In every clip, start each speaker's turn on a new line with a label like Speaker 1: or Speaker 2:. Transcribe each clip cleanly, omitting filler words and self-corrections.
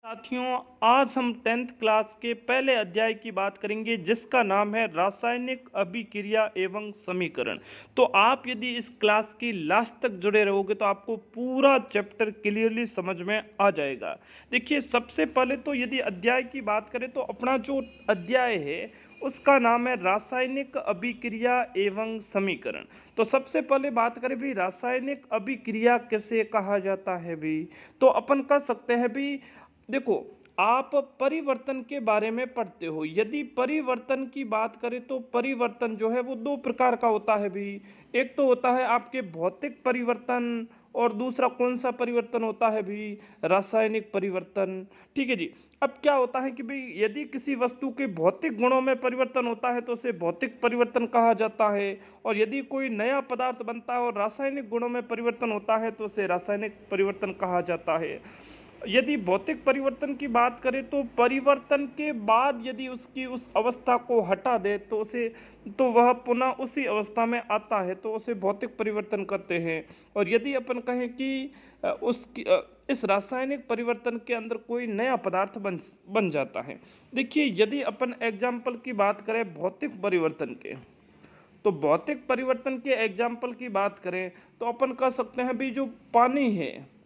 Speaker 1: साथियों, आज हम 10th क्लास के पहले अध्याय की बात करेंगे जिसका नाम है रासायनिक अभिक्रिया एवं समीकरण। तो आप यदि इस क्लास की लास्ट तक जुड़े रहोगे तो आपको पूरा चैप्टर क्लियरली समझ में आ जाएगा। देखिए, सबसे पहले तो यदि अध्याय की बात करें तो अपना जो अध्याय है उसका नाम है रासायनिक अभिक्रिया एवं समीकरण। तो सबसे पहले बात करें भी रासायनिक अभिक्रिया किसे कहा जाता है भी, तो अपन कह सकते हैं भी, देखो, आप परिवर्तन के बारे में पढ़ते हो। यदि परिवर्तन की बात करें तो परिवर्तन जो है वो दो प्रकार का होता है भी। एक तो होता है आपके भौतिक परिवर्तन और दूसरा कौन सा परिवर्तन होता है भी, रासायनिक परिवर्तन। ठीक है जी। अब क्या होता है कि भाई यदि किसी वस्तु के भौतिक गुणों में परिवर्तन होता है तो उसे भौतिक परिवर्तन कहा जाता है, और यदि कोई नया पदार्थ बनता है और रासायनिक गुणों में परिवर्तन होता है तो उसे रासायनिक परिवर्तन कहा जाता है। यदि भौतिक परिवर्तन की बात करें तो परिवर्तन के बाद यदि उसकी उस अवस्था को हटा दे तो वह पुनः उसी अवस्था में आता है तो उसे भौतिक परिवर्तन कहते हैं। और यदि अपन कहें कि इस रासायनिक परिवर्तन के अंदर कोई नया पदार्थ बन जाता है। देखिए, यदि अपन एग्जाम्पल की बात करें भौतिक परिवर्तन के, तो भौतिक परिवर्तन के एग्जाम्पल की बात करें तो अपन कह सकते हैं भी जो पानी है,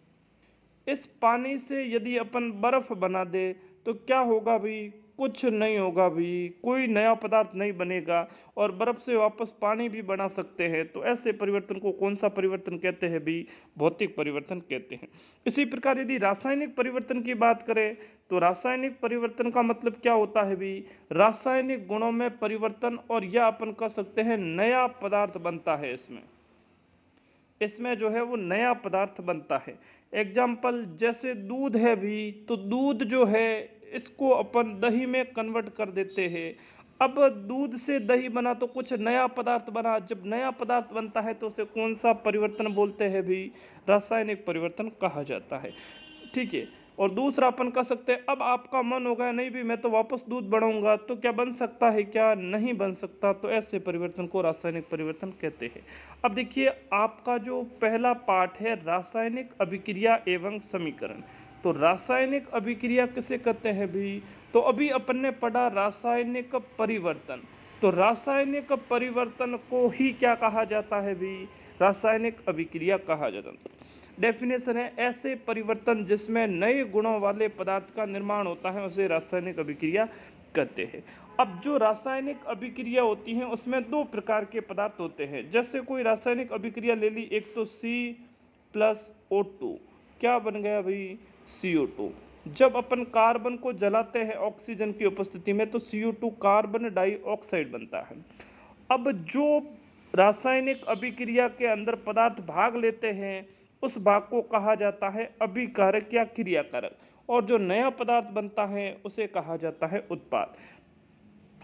Speaker 1: इस पानी से यदि अपन बर्फ बना दे तो क्या होगा भी, कुछ नहीं होगा भी, कोई नया पदार्थ नहीं बनेगा, और बर्फ से वापस पानी भी बना सकते हैं। तो ऐसे परिवर्तन को कौन सा परिवर्तन कहते हैं भी, भौतिक परिवर्तन कहते हैं। इसी प्रकार यदि रासायनिक परिवर्तन की बात करें तो रासायनिक परिवर्तन का मतलब क्या होता है भी, रासायनिक गुणों में परिवर्तन, और यह अपन कह सकते हैं नया पदार्थ बनता है। इसमें जो है वो नया पदार्थ बनता है। एग्जाम्पल जैसे दूध है भी, तो दूध जो है इसको अपन दही में कन्वर्ट कर देते हैं। अब दूध से दही बना तो कुछ नया पदार्थ बना। जब नया पदार्थ बनता है तो उसे कौन सा परिवर्तन बोलते हैं भी, रासायनिक परिवर्तन कहा जाता है। ठीक है। और दूसरा अपन कह सकते हैं अब आपका मन होगा नहीं भी मैं तो वापस दूध बढ़ाऊंगा, तो क्या बन सकता है, क्या नहीं बन सकता, तो ऐसे परिवर्तन को रासायनिक परिवर्तन कहते हैं। अब देखिए, आपका जो पहला पार्ट है रासायनिक अभिक्रिया एवं समीकरण। तो रासायनिक अभिक्रिया किसे कहते हैं भी, तो अभी अपन ने पढ़ा रासायनिक परिवर्तन। तो रासायनिक परिवर्तन को ही क्या कहा जाता है भी, रासायनिक अभिक्रिया कहा जाता है। डेफिनेशन है ऐसे परिवर्तन जिसमें नए गुणों वाले पदार्थ का निर्माण होता है उसे रासायनिक अभिक्रिया कहते हैं। अब जो रासायनिक अभिक्रिया होती हैं उसमें दो प्रकार के पदार्थ होते हैं। जैसे कोई रासायनिक अभिक्रिया ले ली, एक तो C+O2, क्या बन गया भाई, CO2। जब अपन कार्बन को जलाते हैं ऑक्सीजन की उपस्थिति में तो CO2 कार्बन डाइऑक्साइड बनता है। अब जो रासायनिक अभिक्रिया के अंदर पदार्थ भाग लेते हैं उस भाग को कहा जाता है अभिकारक या क्रियाकारक, और जो नया पदार्थ बनता है उसे कहा जाता है उत्पाद।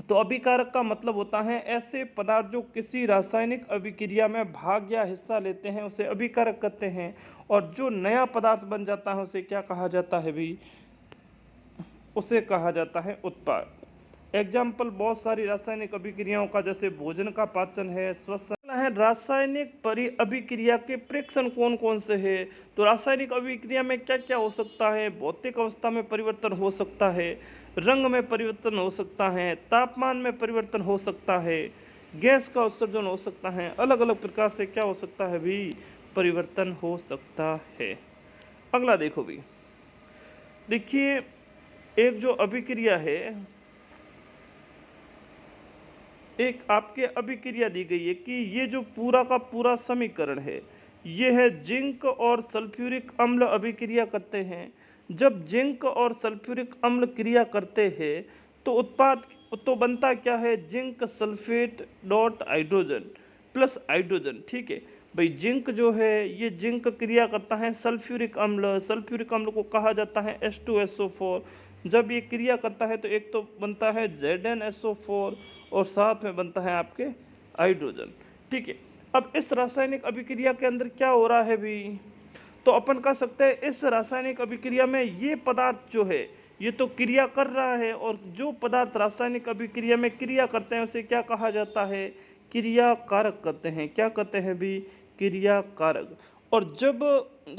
Speaker 1: तो अभिकारक का मतलब होता है ऐसे पदार्थ जो किसी रासायनिक अभिक्रिया में भाग या हिस्सा लेते हैं उसे अभिकारक कहते हैं, और जो नया पदार्थ बन जाता है उसे क्या कहा जाता है भी, उसे कहा जाता है उत्पाद। एग्जाम्पल बहुत सारी रासायनिक अभिक्रियाओं का, जैसे भोजन का पाचन है, श्वसन है। रासायनिक अभिक्रिया के प्रेक्षण कौन कौन से हैं, तो रासायनिक अभिक्रिया में क्या क्या हो सकता है, भौतिक अवस्था में परिवर्तन हो सकता है, रंग में परिवर्तन हो सकता है, तापमान में परिवर्तन हो सकता है, गैस का उत्सर्जन हो सकता है, अलग अलग प्रकार से क्या हो सकता है भी, परिवर्तन हो सकता है। अगला देखो भी, देखिए एक जो अभिक्रिया है, एक आपके अभिक्रिया दी गई है कि ये जो पूरा का पूरा समीकरण है ये है जिंक और सल्फ्यूरिक अम्ल अभिक्रिया करते हैं। जब जिंक और सल्फ्यूरिक अम्ल क्रिया करते हैं तो उत्पाद तो बनता क्या है, zinc sulphate dot hydrogen plus hydrogen. ठीक है भाई, जिंक जो है ये जिंक क्रिया करता है सल्फ्यूरिक अम्ल, सल्फ्यूरिक अम्ल को कहा जाता है H2SO4। जब ये क्रिया करता है तो एक तो बनता है ZnSO4 और साथ में बनता है आपके हाइड्रोजन। ठीक है। अब इस रासायनिक अभिक्रिया के अंदर क्या हो रहा है भी, तो अपन कह सकते हैं इस रासायनिक अभिक्रिया में ये पदार्थ जो है ये तो क्रिया कर रहा है, और जो पदार्थ रासायनिक अभिक्रिया में क्रिया करते हैं उसे क्या कहा जाता है, क्रियाकारक कहते हैं। क्या कहते हैं भी, क्रियाकारक। और जब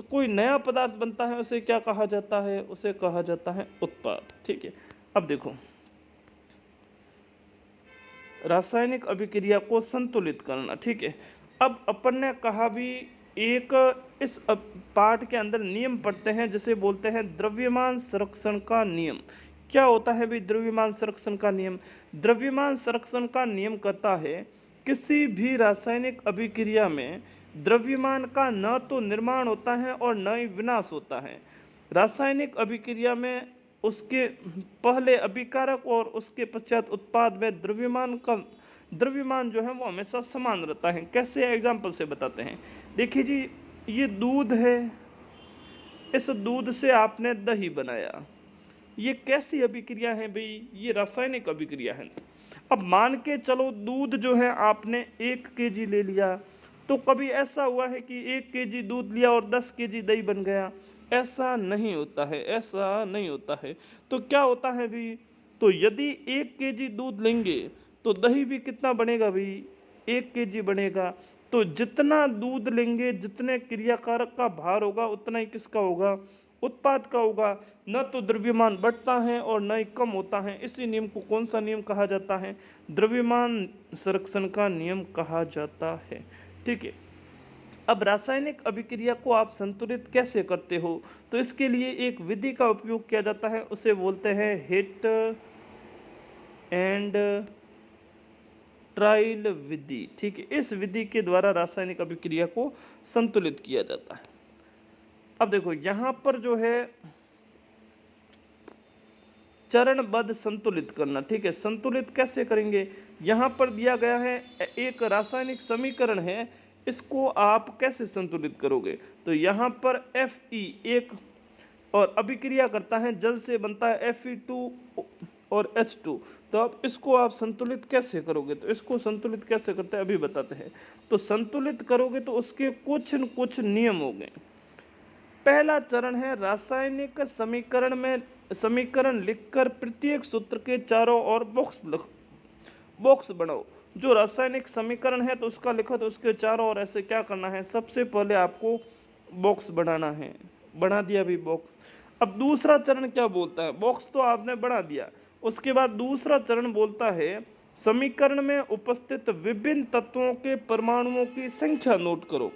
Speaker 1: कोई नया पदार्थ बनता है उसे क्या कहा जाता है, उसे कहा जाता है उत्पाद। ठीक है, अब देखो रासायनिक अभिक्रिया को संतुलित करना। ठीक है, अब अपन ने कहा भी एक इस पाठ के अंदर नियम पढ़ते हैं जिसे बोलते हैं द्रव्यमान संरक्षण का नियम। क्या होता है भी द्रव्यमान संरक्षण का नियम? द्रव्यमान संरक्षण का नियम कहता है किसी भी रासायनिक अभिक्रिया में द्रव्यमान का न तो निर्माण होता है और न ही विनाश होता है। रासायनिक अभिक्रिया में उसके पहले अभिकारक और उसके पश्चात उत्पाद में द्रव्यमान जो है वो हमेशा समान रहता है। कैसे? एग्जाम्पल से बताते हैं। देखिए जी, ये दूध है, इस दूध से आपने दही बनाया। ये कैसी अभिक्रिया है भाई? ये रासायनिक अभिक्रिया है। अब मान के चलो दूध जो है आपने 1 kg ले लिया, तो कभी ऐसा हुआ है कि 1 kg दूध लिया और 10 kg दही बन गया? ऐसा नहीं होता है, ऐसा नहीं होता है। तो क्या होता है भाई? तो यदि 1 kg दूध लेंगे तो दही भी कितना बनेगा भाई? 1 kg बनेगा। तो जितना दूध लेंगे, जितने क्रियाकारक का भार होगा उतना ही किसका होगा? उत्पाद का होगा। न तो द्रव्यमान बढ़ता है और न ही कम होता है। इसी नियम को कौन सा नियम कहा जाता है? द्रव्यमान संरक्षण का नियम कहा जाता है। ठीक है, अब रासायनिक अभिक्रिया को आप संतुलित कैसे करते हो? तो इसके लिए एक विधि का उपयोग किया जाता है, उसे बोलते हैं हिट एंड ट्रायल विधि। ठीक है, इस विधि के द्वारा रासायनिक अभिक्रिया को संतुलित किया जाता है। अब देखो यहाँ पर जो है चरणबद्ध संतुलित करना। ठीक है, संतुलित कैसे करेंगे? यहाँ पर दिया गया है एक रासायनिक समीकरण है, इसको आप कैसे संतुलित करोगे? तो यहाँ पर Fe एक और अभिक्रिया करता है, जल से बनता है Fe2 और H2। तो अब इसको आप संतुलित कैसे करोगे? तो इसको संतुलित कैसे करते हैं अभी बताते हैं। तो संतुलित करोगे तो उसके कुछ न कुछ नियम होंगे। पहला चरण है रासायनिक समीकरण में समीकरण लिखकर प्रत्येक सूत्र के चारों ओर बॉक्स बनाओ। जो रासायनिक समीकरण है तो उसका लिखो, तो उसके चारों ओर ऐसे क्या करना है? सबसे पहले आपको बॉक्स बनाना है। बना दिया भी बॉक्स। अब दूसरा चरण क्या बोलता है? बॉक्स तो आपने बना दिया, उसके बाद दूसरा चरण बोलता है समीकरण में उपस्थित विभिन्न तत्वों के परमाणुओं की संख्या नोट करो।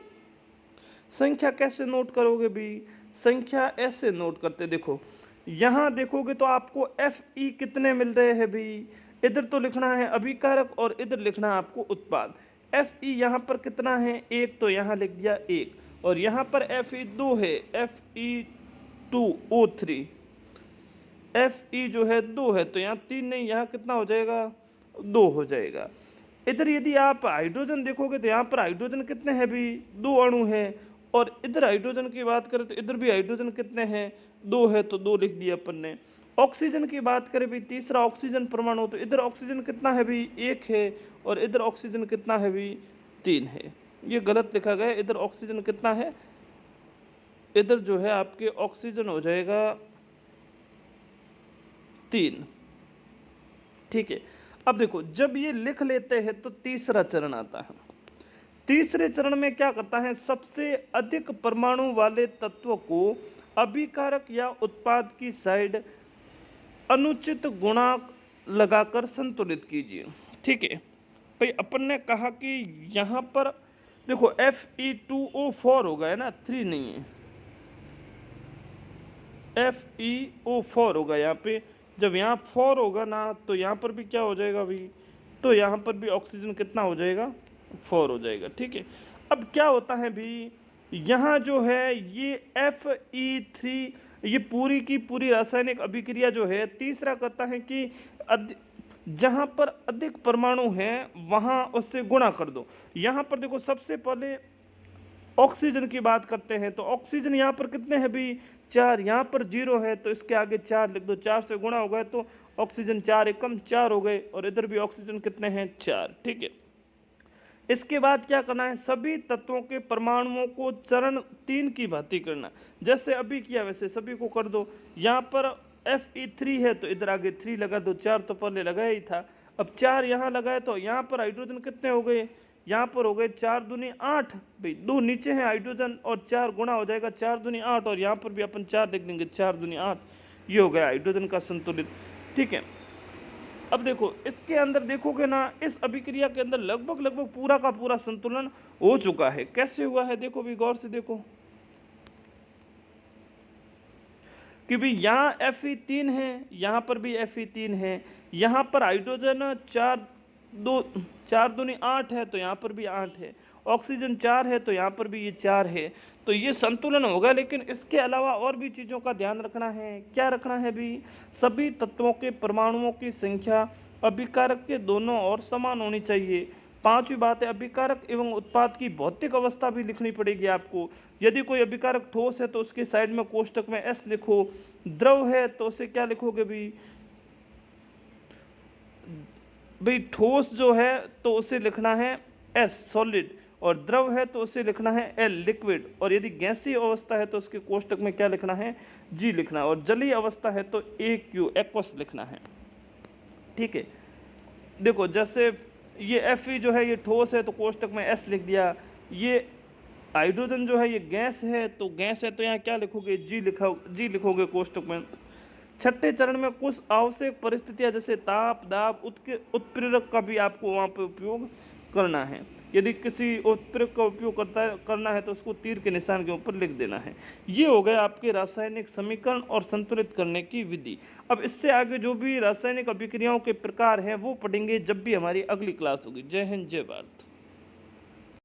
Speaker 1: संख्या कैसे नोट करोगे भी? संख्या ऐसे नोट करते, देखो यहाँ देखोगे तो आपको Fe कितने मिल रहे हैं भी? इधर तो लिखना है अभिकारक और इधर लिखना है आपको उत्पाद। Fe यहाँ पर कितना है? 1, तो यहाँ लिख दिया 1, और यहाँ पर Fe 2 है, Fe2O3। Fe जो है 2 है, तो यहाँ 3 नहीं, यहाँ कितना हो जाएगा? 2 हो जाएगा। इधर यदि आप हाइड्रोजन देखोगे तो यहाँ पर हाइड्रोजन कितने हैं भी? 2 अणु है। और इधर हाइड्रोजन की बात करें तो इधर भी हाइड्रोजन कितने हैं? 2 है, तो 2 लिख दिया अपन ने। ऑक्सीजन की बात करें भी, तीसरा ऑक्सीजन परमाणु, तो इधर ऑक्सीजन कितना है भी? 1 है, और इधर ऑक्सीजन कितना है भी? 3 है। ये गलत लिखा गया, इधर ऑक्सीजन कितना है? इधर जो है आपके ऑक्सीजन हो जाएगा 3। ठीक है, अब देखो जब ये लिख लेते हैं तो तीसरा चरण आता है। तीसरे चरण में क्या करता है? सबसे अधिक परमाणु वाले तत्व को अभिकारक या उत्पाद की साइड अनुचित गुणांक लगाकर संतुलित कीजिए। ठीक है भाई, अपन ने कहा कि यहाँ पर देखो Fe2O4 होगा, है ना, 3 नहीं है, FeO4 होगा यहाँ पे। जब यहाँ 4 होगा ना तो यहाँ पर भी क्या हो जाएगा भाई? तो यहाँ पर भी ऑक्सीजन कितना हो जाएगा? 4 हो जाएगा। ठीक है, अब क्या होता है भी? यहाँ जो है ये Fe3, ये पूरी की पूरी रासायनिक अभिक्रिया जो है, तीसरा कहता है कि जहाँ पर अधिक परमाणु हैं वहाँ उससे गुणा कर दो। यहाँ पर देखो सबसे पहले ऑक्सीजन की बात करते हैं, तो ऑक्सीजन यहाँ पर कितने हैं भी? 4, यहाँ पर 0 है, तो इसके आगे 4 लिख दो। 4 से गुणा हो गए तो ऑक्सीजन 4 एकम 4 हो गए, और इधर भी ऑक्सीजन कितने हैं? 4। ठीक है, इसके बाद क्या करना है? सभी तत्वों के परमाणुओं को चरण 3 की भांति करना, जैसे अभी किया वैसे सभी को कर दो। यहाँ पर Fe3 है तो इधर आगे 3 लगा दो, 4 तो पहले लगाया ही था। अब 4 यहाँ लगाए तो यहाँ पर हाइड्रोजन कितने हो गए? यहाँ पर हो गए 4 दूनी 8, भाई 2 नीचे हैं हाइड्रोजन और 4 गुणा हो जाएगा 4 दूनी 8, और यहाँ पर भी अपन 4 लिख देंगे, 4 दूनी 8, ये हो गया हाइड्रोजन का संतुलित। ठीक है, अब देखो इसके अंदर देखोगे ना, इस अभिक्रिया के अंदर लगभग पूरा का पूरा संतुलन हो चुका है। कैसे हुआ है देखो भी, गौर से देखो कि भी यहाँ Fe3 है, यहाँ पर भी Fe3 है, यहाँ पर हाइड्रोजन 4 दूनी 8 है तो यहाँ पर भी 8 है, ऑक्सीजन 4 है तो यहाँ पर भी ये 4 है, तो ये संतुलन होगा। लेकिन इसके अलावा और भी चीज़ों का ध्यान रखना है। क्या रखना है भी, सभी तत्वों के परमाणुओं की संख्या अभिकारक के दोनों ओर समान होनी चाहिए। पांचवी बात है, अभिकारक एवं उत्पाद की भौतिक अवस्था भी लिखनी पड़ेगी आपको। यदि कोई अभिकारक ठोस है तो उसके साइड में कोष्टक में S लिखो, द्रव है तो उसे क्या लिखोगे भाई ठोस जो है तो उसे लिखना है S सॉलिड, और द्रव है तो उसे लिखना है L लिक्विड, और यदि गैसीय अवस्था है तो उसके कोष्टक में क्या लिखना है, G लिखना है, और जलीय अवस्था है तो AQ एक्वस लिखना है। ठीक है, देखो जैसे ये Fe जो है ये ठोस है तो कोष्टक में S लिख दिया, ये हाइड्रोजन जो है ये गैस है तो यहाँ क्या लिखोगे, G लिखोगे कोष्टक में। छठे चरण में कुछ आवश्यक परिस्थितियां जैसे ताप, दाब, उत्प्रेरक का भी आपको वहाँ पे उपयोग करना है। यदि किसी उत्प्रेरक का उपयोग करना है तो उसको तीर के निशान के ऊपर लिख देना है। ये हो गया आपके रासायनिक समीकरण और संतुलित करने की विधि। अब इससे आगे जो भी रासायनिक अभिक्रियाओं के प्रकार हैं वो पढ़ेंगे जब भी हमारी अगली क्लास होगी। जय हिंद, जय भारत।